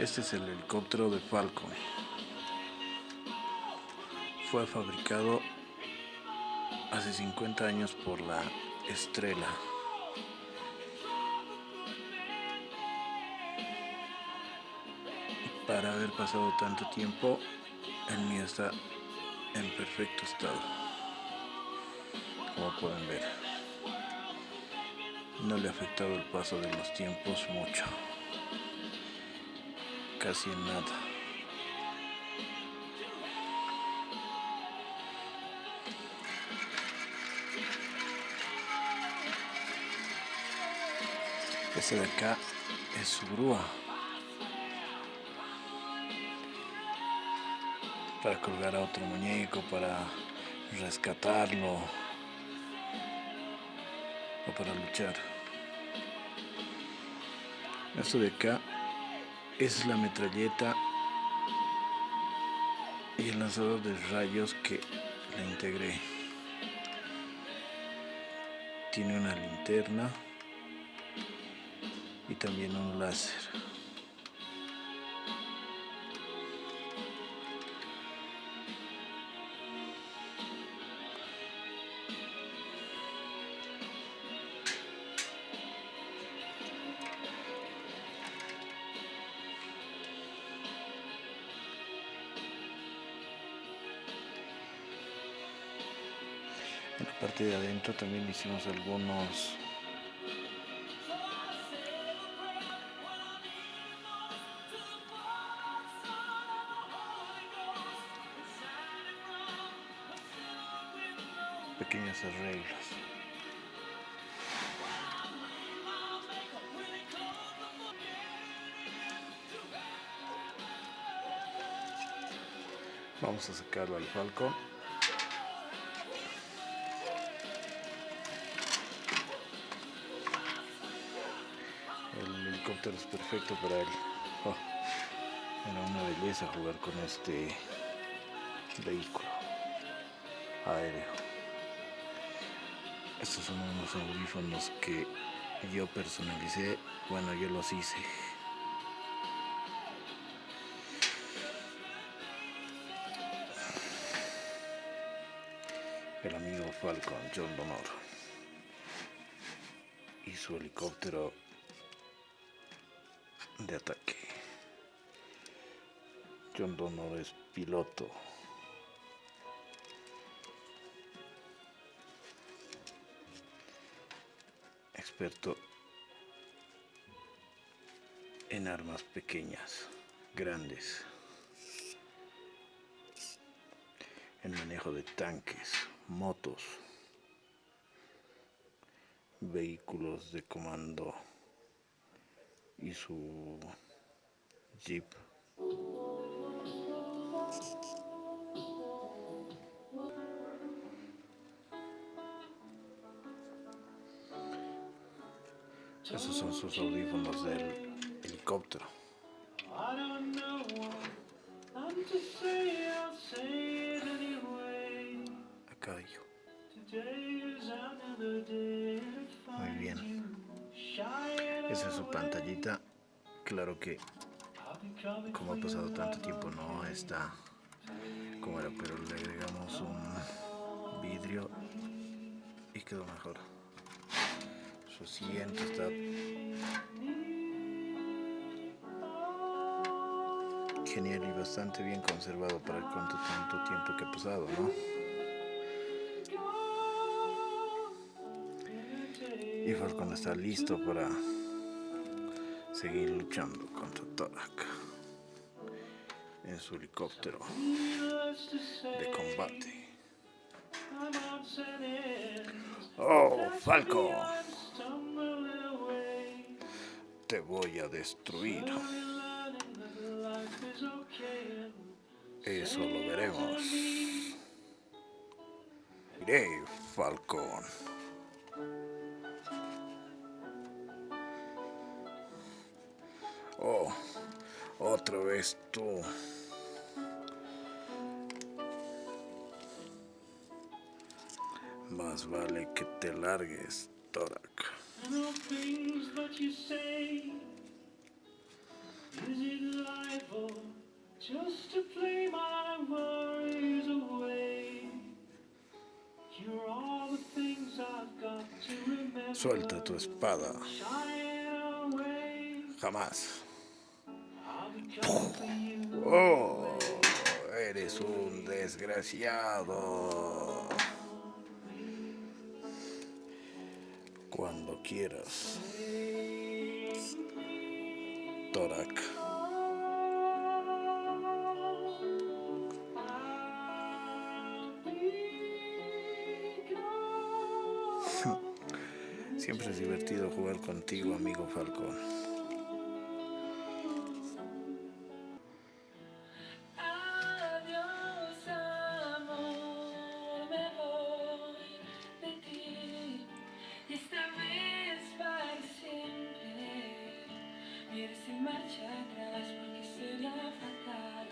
Este es el helicóptero de Falcon. Fue fabricado hace 50 años por la Estrela. Para haber pasado tanto tiempo, el mío está en perfecto estado. Como pueden ver, no le ha afectado el paso de los tiempos mucho, casi en nada. Este de acá es su grúa para colgar a otro muñeco, para rescatarlo o para luchar. Esto de acá es la metralleta y el lanzador de rayos que le integré. Tiene una linterna y también un láser. En la parte de adentro también hicimos algunos pequeños arreglos. Vamos a sacarlo al Falcon. El helicóptero es perfecto para él. Era una belleza jugar con este vehículo aéreo. Estos son unos audífonos que yo personalicé. Bueno, yo los hice. El amigo Falcon, John Donor, y su helicóptero de ataque. John Donor es piloto. Experto en armas pequeñas, grandes, en manejo de tanques, motos, vehículos de comando y su jeep. Esos son sus audífonos del helicóptero. Acá yo. Muy bien. Esa es su pantallita. Claro que como ha pasado tanto tiempo no está como era, pero le agregamos un vidrio y quedó mejor. Su asiento está genial y bastante bien conservado para tanto tiempo que ha pasado, ¿no? Y Falcon está listo para seguir luchando contra Torak en su helicóptero de combate. ¡Oh, Falcon! Te voy a destruir. Eso lo veremos. Iré, Falcon. Oh, otra vez tú. Más vale que te largues, Torak. Is it life or just to play my worries away? You're all the things I've got to remember. Suelta tu espada. Shying away. Jamás. I'll be coming for you. Oh, eres un desgraciado. Cuando quieras. Torak. Siempre es divertido jugar contigo, amigo Falcón. Adiós, amor, me voy de ti. Y esta vez para siempre. Mira sin marcha atrás porque sería fatal.